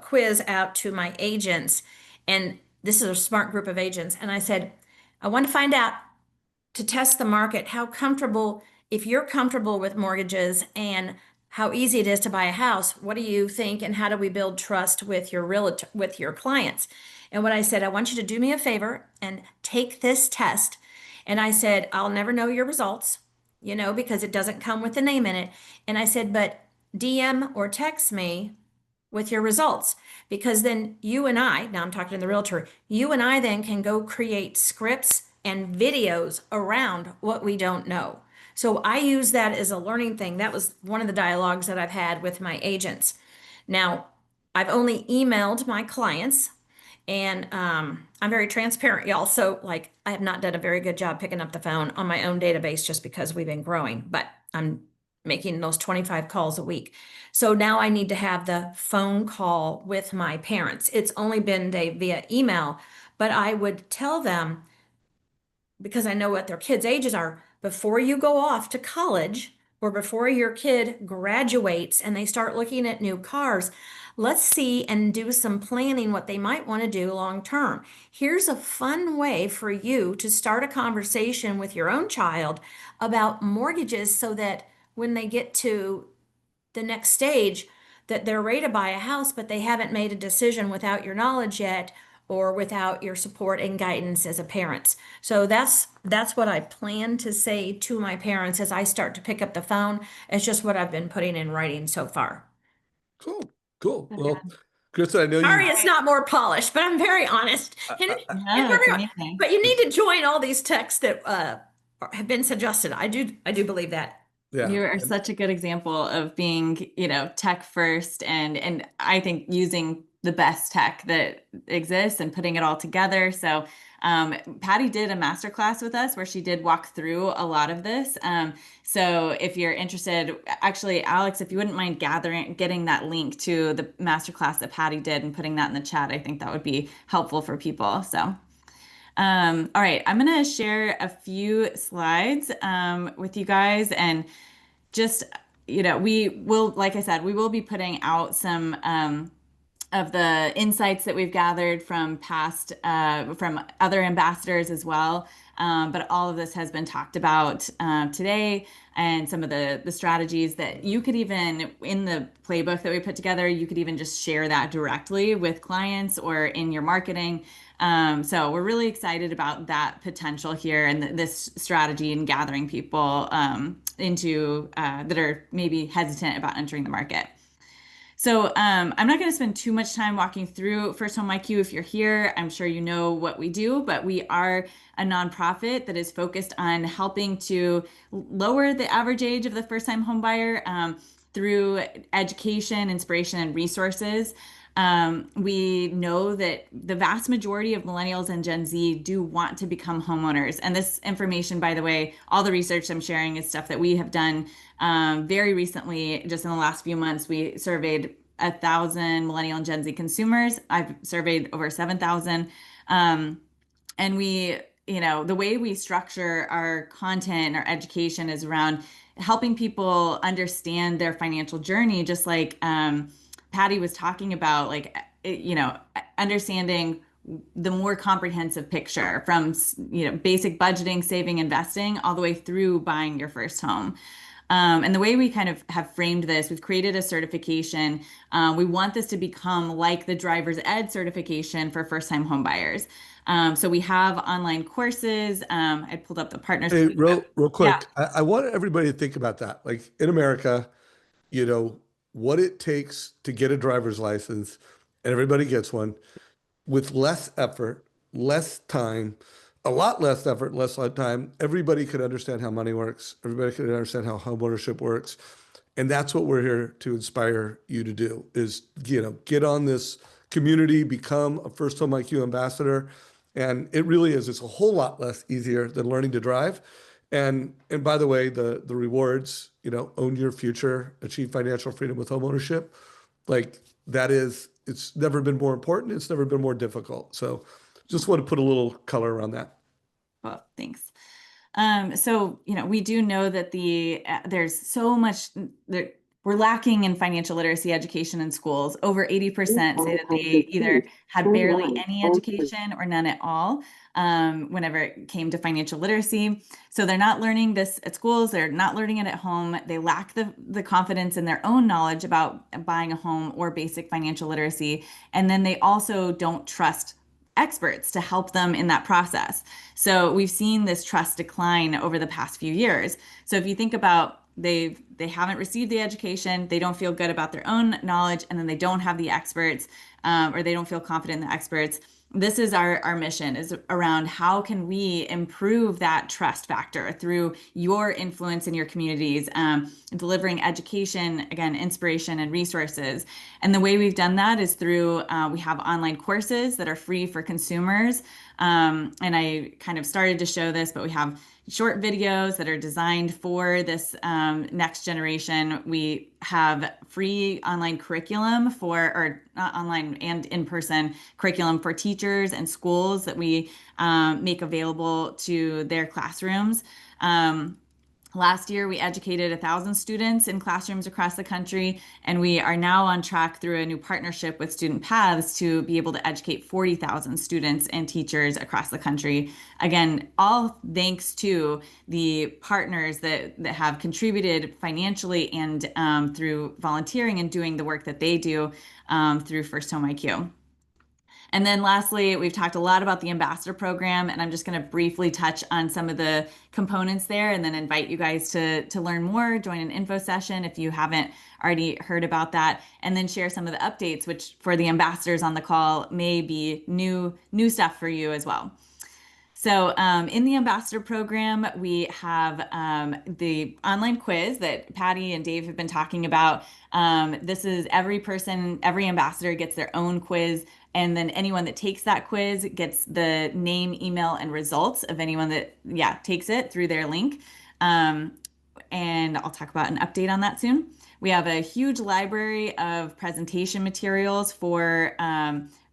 quiz out to my agents, and this is a smart group of agents. And I said, I want to find out, to test the market, if you're comfortable with mortgages and how easy it is to buy a house, what do you think, and how do we build trust with your clients? And what I said, I want you to do me a favor and take this test. And I said, I'll never know your results, because it doesn't come with the name in it. And I said, but DM or text me with your results, because then now I'm talking to the realtor, you and I then can go create scripts and videos around what we don't know. So I use that as a learning thing. That was one of the dialogues that I've had with my agents. Now, I've only emailed my clients, and I'm very transparent, y'all. So like, I have not done a very good job picking up the phone on my own database just because we've been growing, but I'm making those 25 calls a week. So now I need to have the phone call with my parents. It's only been via email, but I would tell them, because I know what their kids' ages are, before you go off to college or before your kid graduates and they start looking at new cars, let's see and do some planning what they might want to do long term. Here's a fun way for you to start a conversation with your own child about mortgages, so that when they get to the next stage, that they're ready to buy a house, but they haven't made a decision without your knowledge yet, or without your support and guidance as a parent. So that's what I plan to say to my parents as I start to pick up the phone. It's just what I've been putting in writing so far. Cool. Cool. Okay. Well, Kristin, I know Sorry, you. it's not more polished, but I'm very honest. And No, it's amazing. but you need to join all these texts that have been suggested. I do believe that. Yeah. You are such a good example of being, tech first, and I think using the best tech that exists and putting it all together. So Patty did a masterclass with us where she did walk through a lot of this. So if you're interested, actually, Alex, if you wouldn't mind getting that link to the masterclass that Patty did and putting that in the chat, I think that would be helpful for people. So all right, I'm going to share a few slides with you guys, and just, we will, like I said, we will be putting out some of the insights that we've gathered from from other ambassadors as well. But all of this has been talked about today, and some of the strategies that you could even, in the playbook that we put together, you could even just share that directly with clients or in your marketing. So we're really excited about that potential here, and this strategy in gathering people into that are maybe hesitant about entering the market. So I'm not going to spend too much time walking through FirstHome IQ. If you're here, I'm sure you know what we do, but we are a nonprofit that is focused on helping to lower the average age of the first-time home buyer through education, inspiration, and resources. We know that the vast majority of millennials and Gen Z do want to become homeowners. And this information, by the way, all the research I'm sharing is stuff that we have done very recently. Just in the last few months, we surveyed 1,000 millennial and Gen Z consumers. I've surveyed over 7,000. And the way we structure our content, our education, is around helping people understand their financial journey, just like Patty was talking about, like, understanding the more comprehensive picture from, basic budgeting, saving, investing, all the way through buying your first home. And the way we kind of have framed this, we've created a certification. We want this to become like the driver's ed certification for first-time home buyers. So we have online courses. I pulled up the partners. Hey, real quick, Yeah. I want everybody to think about that. Like, in America, what it takes to get a driver's license, and everybody gets one, with less effort, less time, a lot less effort, less time. Everybody could understand how money works. Everybody could understand how homeownership works. And that's what we're here to inspire you to do is, get on this community, become a First Home IQ ambassador. And it really is, it's a whole lot less easier than learning to drive. And by the way, the rewards, own your future, achieve financial freedom with homeownership, like it's never been more important. It's never been more difficult. So just want to put a little color around that. Well, thanks. So, we do know that there's so much that we're lacking in financial literacy education in schools. Over 80% say that they either had barely any education or none at all, whenever it came to financial literacy. So they're not learning this at schools. They're not learning it at home. They lack the confidence in their own knowledge about buying a home or basic financial literacy. And then they also don't trust experts to help them in that process. So we've seen this trust decline over the past few years. So if you think about they haven't received the education, they don't feel good about their own knowledge, and then they don't have the experts, or they don't feel confident in the experts. This is our mission, is around how can we improve that trust factor through your influence in your communities, delivering education, again, inspiration and resources. And the way we've done that is through, we have online courses that are free for consumers. And I kind of started to show this, but we have short videos that are designed for this next generation. We have free online curriculum or not online and in-person curriculum for teachers and schools that we make available to their classrooms. Last year, we educated 1,000 students in classrooms across the country, and we are now on track through a new partnership with Student Paths to be able to educate 40,000 students and teachers across the country. Again, all thanks to the partners that have contributed financially and through volunteering and doing the work that they do through First Home IQ. And then lastly, we've talked a lot about the ambassador program, and I'm just going to briefly touch on some of the components there and then invite you guys to learn more, join an info session if you haven't already heard about that, and then share some of the updates, which for the ambassadors on the call may be new stuff for you as well. So in the ambassador program, we have the online quiz that Patty and Dave have been talking about. This is every ambassador gets their own quiz. And then anyone that takes that quiz gets the name, email, and results of anyone that, takes it through their link. And I'll talk about an update on that soon. We have a huge library of presentation materials for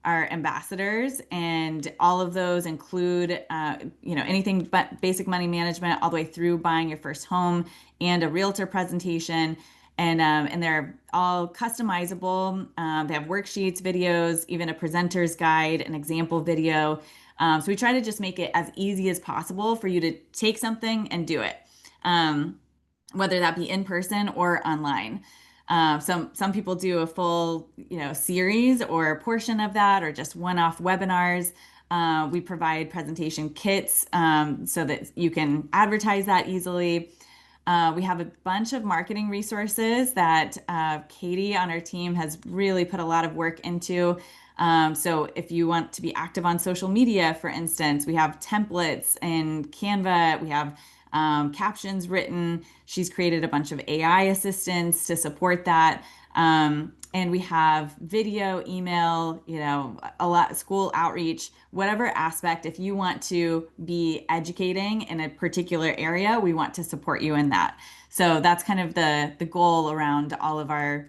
our ambassadors, and all of those include, anything but basic money management all the way through buying your first home and a realtor presentation. And they're all customizable. They have worksheets, videos, even a presenter's guide, an example video. So we try to just make it as easy as possible for you to take something and do it, whether that be in person or online. Some people do a full, series or a portion of that, or just one-off webinars. We provide presentation kits so that you can advertise that easily. We have a bunch of marketing resources that Katie on our team has really put a lot of work into. So if you want to be active on social media, for instance, we have templates in Canva. We have captions written. She's created a bunch of AI assistants to support that. And we have video, email, a lot school outreach, whatever aspect. If you want to be educating in a particular area, we want to support you in that. So that's kind of the goal around all of our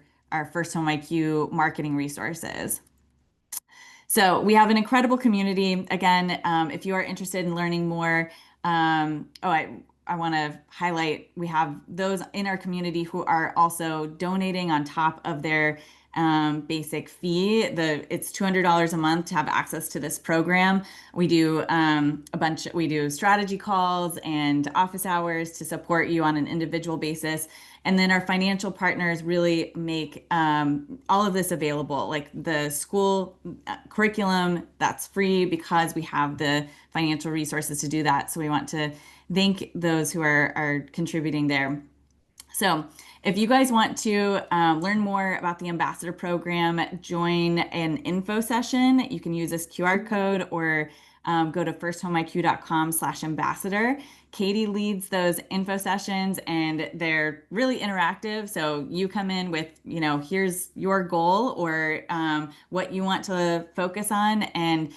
First Home IQ marketing resources. So we have an incredible community. Again, if you are interested in learning more, I want to highlight, we have those in our community who are also donating on top of their basic fee. It's $200 a month to have access to this program. We do we do strategy calls and office hours to support you on an individual basis. And then our financial partners really make all of this available, like the school curriculum that's free because we have the financial resources to do that. So we want to thank those who are contributing there. So if you guys want to learn more about the ambassador program, join an info session. You can use this QR code or go to firsthomeiq.com/ambassador. Katie leads those info sessions and they're really interactive. So you come in with, here's your goal or what you want to focus on. And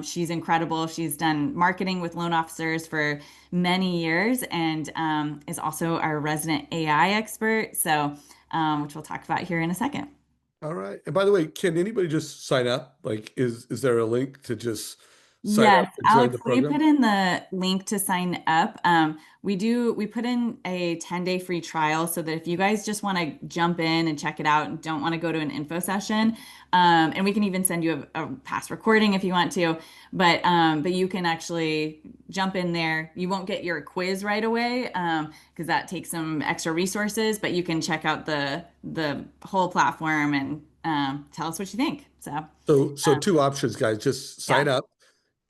she's incredible. She's done marketing with loan officers for many years and is also our resident AI expert. So, which we'll talk about here in a second. All right. And by the way, can anybody just sign up? Like, is there a link to just sign Yes, up and join the Alex, we program? put in the link to sign up. We put in a 10-day free trial so that if you guys just want to jump in and check it out and don't want to go to an info session, and we can even send you a past recording if you want to, but you can actually jump in there. You won't get your quiz right away, because that takes some extra resources, but you can check out the whole platform and tell us what you think. So two options, guys. Just sign Yeah. up.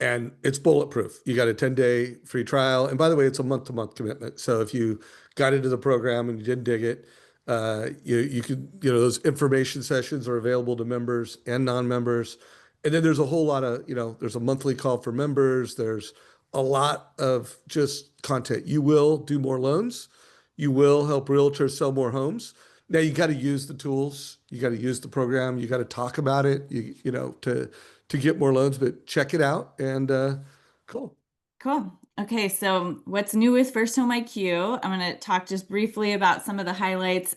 And it's bulletproof. You got a 10-day free trial. And by the way, it's a month-to-month commitment. So if you got into the program and you didn't dig it, you could, those information sessions are available to members and non-members. And then there's a whole lot of, there's a monthly call for members. There's a lot of just content. You will do more loans. You will help realtors sell more homes. Now you got to use the tools. You got to use the program. You got to talk about it, to get more loans, but check it out and cool. Cool. Okay, so what's new with FirstHome IQ? I'm going to talk just briefly about some of the highlights.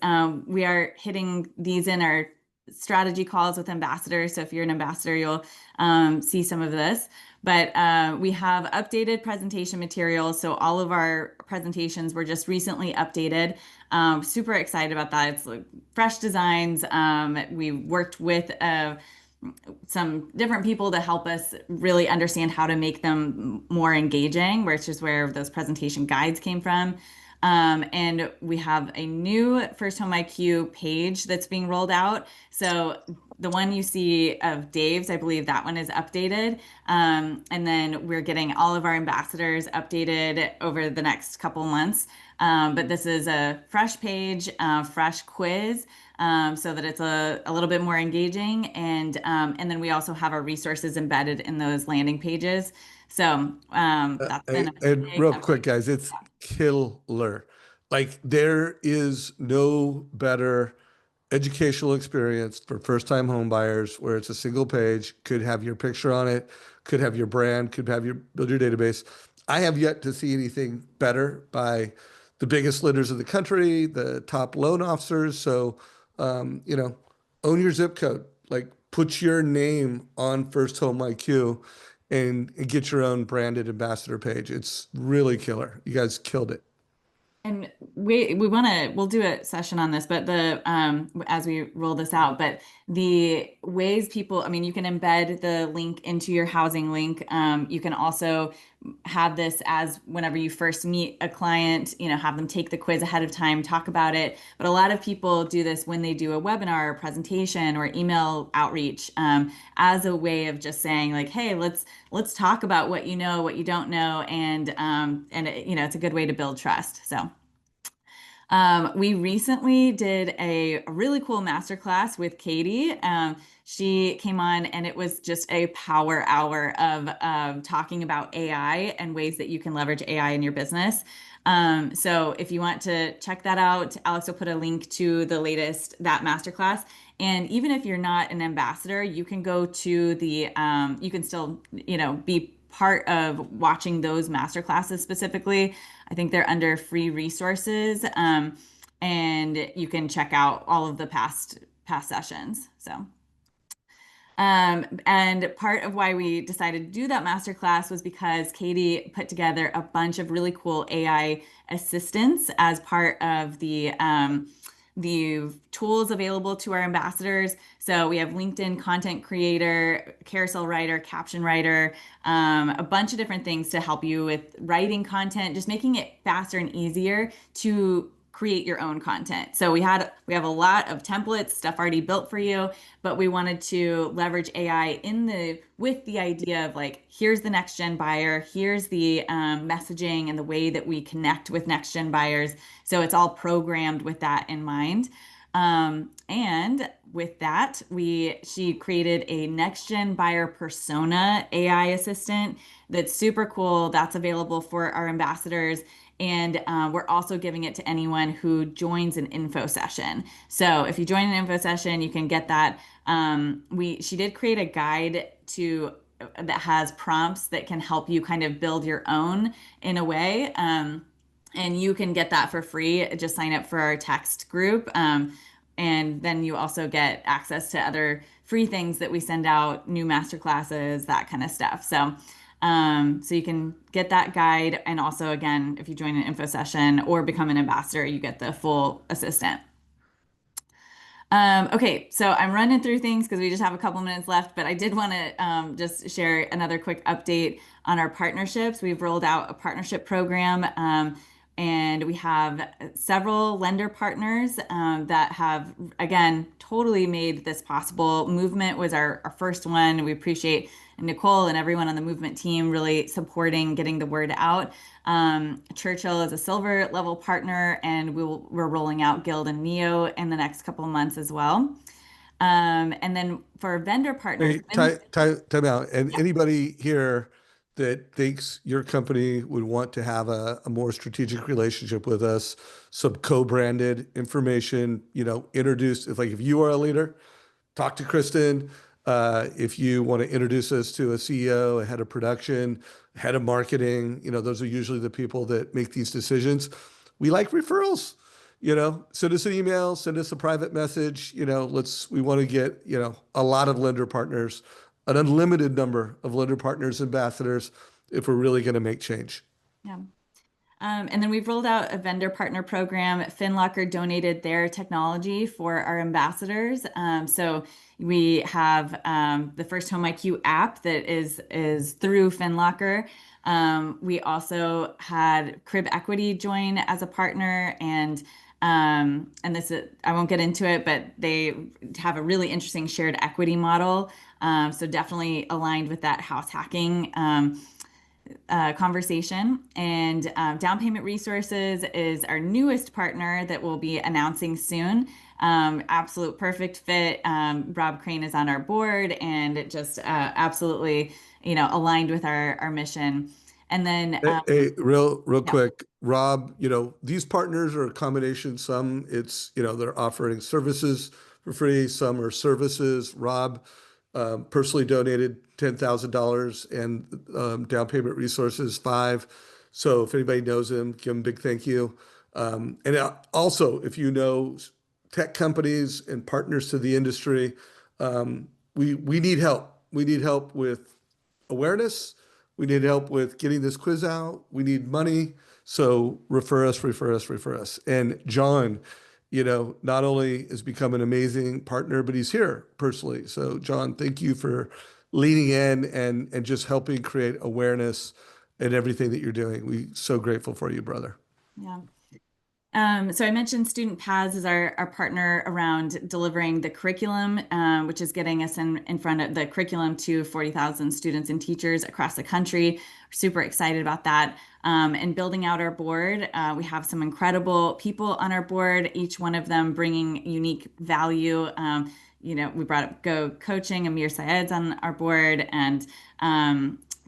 We are hitting these in our strategy calls with ambassadors. So if you're an ambassador, you'll see some of this. But we have updated presentation materials. So all of our presentations were just recently updated. Super excited about that. It's like fresh designs. We worked with some different people to help us really understand how to make them more engaging, which is where those presentation guides came from. And we have a new FirstHome IQ page that's being rolled out. So the one you see of Dave's, I believe that one is updated. And then we're getting all of our ambassadors updated over the next couple months. But this is a fresh page, fresh quiz, so that it's a little bit more engaging. And then we also have our resources embedded in those landing pages. So that's been a And big real update. quick, guys, it's killer. Like there is no better educational experience for first-time home buyers where it's a single page, could have your picture on it, could have your brand, could have build your database. I have yet to see anything better by the biggest lenders in the country, the top loan officers. So, own your zip code, like put your name on FirstHome IQ and get your own branded ambassador page. It's really killer. You guys killed it. And we'll do a session on this, but as we roll this out, but the ways people, I mean, you can embed the link into your housing link. You can also have this as whenever you first meet a client, have them take the quiz ahead of time, talk about it. But a lot of people do this when they do a webinar or presentation or email outreach, as a way of just saying like, hey, let's talk about what you know, what you don't know, and it's a good way to build trust. So. We recently did a really cool masterclass with Katie. She came on and it was just a power hour of talking about AI and ways that you can leverage AI in your business. So if you want to check that out, Alex will put a link to that masterclass. And even if you're not an ambassador, you can go to you can still, be part of watching those masterclasses specifically. I think they're under free resources, and you can check out all of the past sessions. So. And part of why we decided to do that masterclass was because Katie put together a bunch of really cool AI assistants as part of the tools available to our ambassadors. So we have LinkedIn content creator, carousel writer, caption writer, a bunch of different things to help you with writing content, just making it faster and easier to create your own content. So we have a lot of templates, stuff already built for you, but we wanted to leverage AI with the idea of like, here's the next gen buyer, here's the messaging and the way that we connect with next gen buyers. So it's all programmed with that in mind. And with that, she created a next gen buyer persona AI assistant that's super cool. That's available for our ambassadors. And we're also giving it to anyone who joins an info session. So if you join an info session, you can get that. She did create a guide that has prompts that can help you kind of build your own in a way. And you can get that for free. Just sign up for our text group. And then you also get access to other free things that we send out, new master classes, that kind of stuff. So you can get that guide. And also, again, if you join an info session or become an ambassador, you get the full assistant. Okay, so I'm running through things because we just have a couple minutes left, but I did want to just share another quick update on our partnerships. We've rolled out a partnership program, and we have several lender partners that have, again, totally made this possible. Movement was our first one. We appreciate Nicole and everyone on the Movement team really supporting getting the word out. Churchill is a silver level partner, and we're rolling out Guild and Neo in the next couple of months as well. And then for vendor partners, Hey, time out. And anybody here that thinks your company would want to have a more strategic relationship with us, some co-branded information, introduced, if you are a leader, talk to Kristin. If you want to introduce us to a CEO, a head of production, head of marketing, those are usually the people that make these decisions. We like referrals. Send us an email, send us a private message. We want to get, a lot of lender partners, an unlimited number of lender partners, ambassadors, if we're really going to make change. Yeah. And then we've rolled out a vendor partner program. FinLocker donated their technology for our ambassadors. So we have the FirstHome IQ app that is through FinLocker. We also had Crib Equity join as a partner, and this is, I won't get into it, but they have a really interesting shared equity model. So definitely aligned with that house hacking conversation. And Down Payment Resources is our newest partner that we'll be announcing soon. Absolute perfect fit. Rob Crane is on our board, and it just absolutely, aligned with our mission. And then Hey, real yeah. quick, Rob, these partners are a combination. Some they're offering services for free. Some are services. Rob personally donated $10,000, and Down Payment Resources $5,000. So if anybody knows him, give him a big thank you. And also, if you know tech companies and partners to the industry, we need help. We need help with awareness. We need help with getting this quiz out. We need money. So refer us, refer us, refer us. And John, not only has become an amazing partner, but he's here personally. So John, thank you for leaning in and just helping create awareness in everything that you're doing. We're so grateful for you, brother. Yeah. So I mentioned Student Paths is our partner around delivering the curriculum, which is getting us in front of the curriculum to 40,000 students and teachers across the country. We're super excited about that. And building out our board, we have some incredible people on our board, each one of them bringing unique value. We brought up Go Coaching, Amir Syed's on our board, and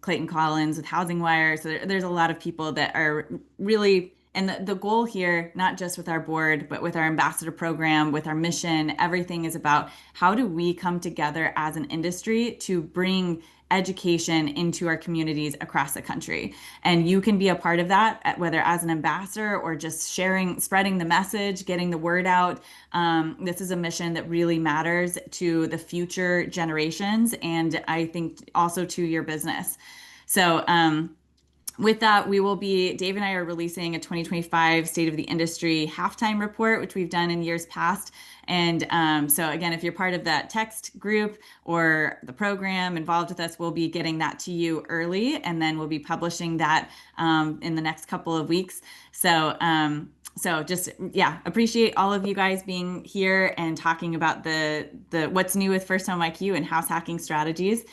Clayton Collins with Housing Wire. So there's a lot of people that are really. And the goal here, not just with our board, but with our ambassador program, with our mission, everything is about how do we come together as an industry to bring education into our communities across the country. And you can be a part of that, whether as an ambassador or just spreading the message, getting the word out. This is a mission that really matters to the future generations, and I think also to your business. So, with that, Dave and I are releasing a 2025 State of the Industry halftime report, which we've done in years past. And so again, if you're part of that text group or the program involved with us, we'll be getting that to you early, and then we'll be publishing that in the next couple of weeks. So just, appreciate all of you guys being here and talking about the what's new with FirstHome IQ and house hacking strategies.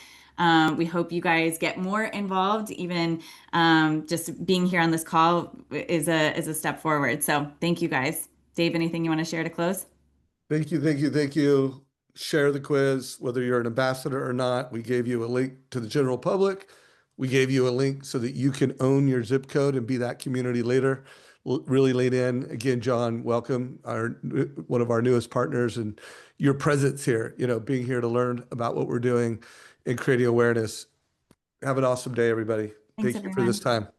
We hope you guys get more involved. Even just being here on this call is a step forward. So thank you guys. Dave, anything you want to share to close? Thank you, thank you, thank you. Share the quiz, whether you're an ambassador or not. We gave you a link to the general public. We gave you a link so that you can own your zip code and be that community leader. Really lean in. Again, John, welcome, one of our newest partners, and your presence here, being here to learn about what we're doing and creating awareness. Have an awesome day, everybody. Thanks, Thank you for this everyone. time.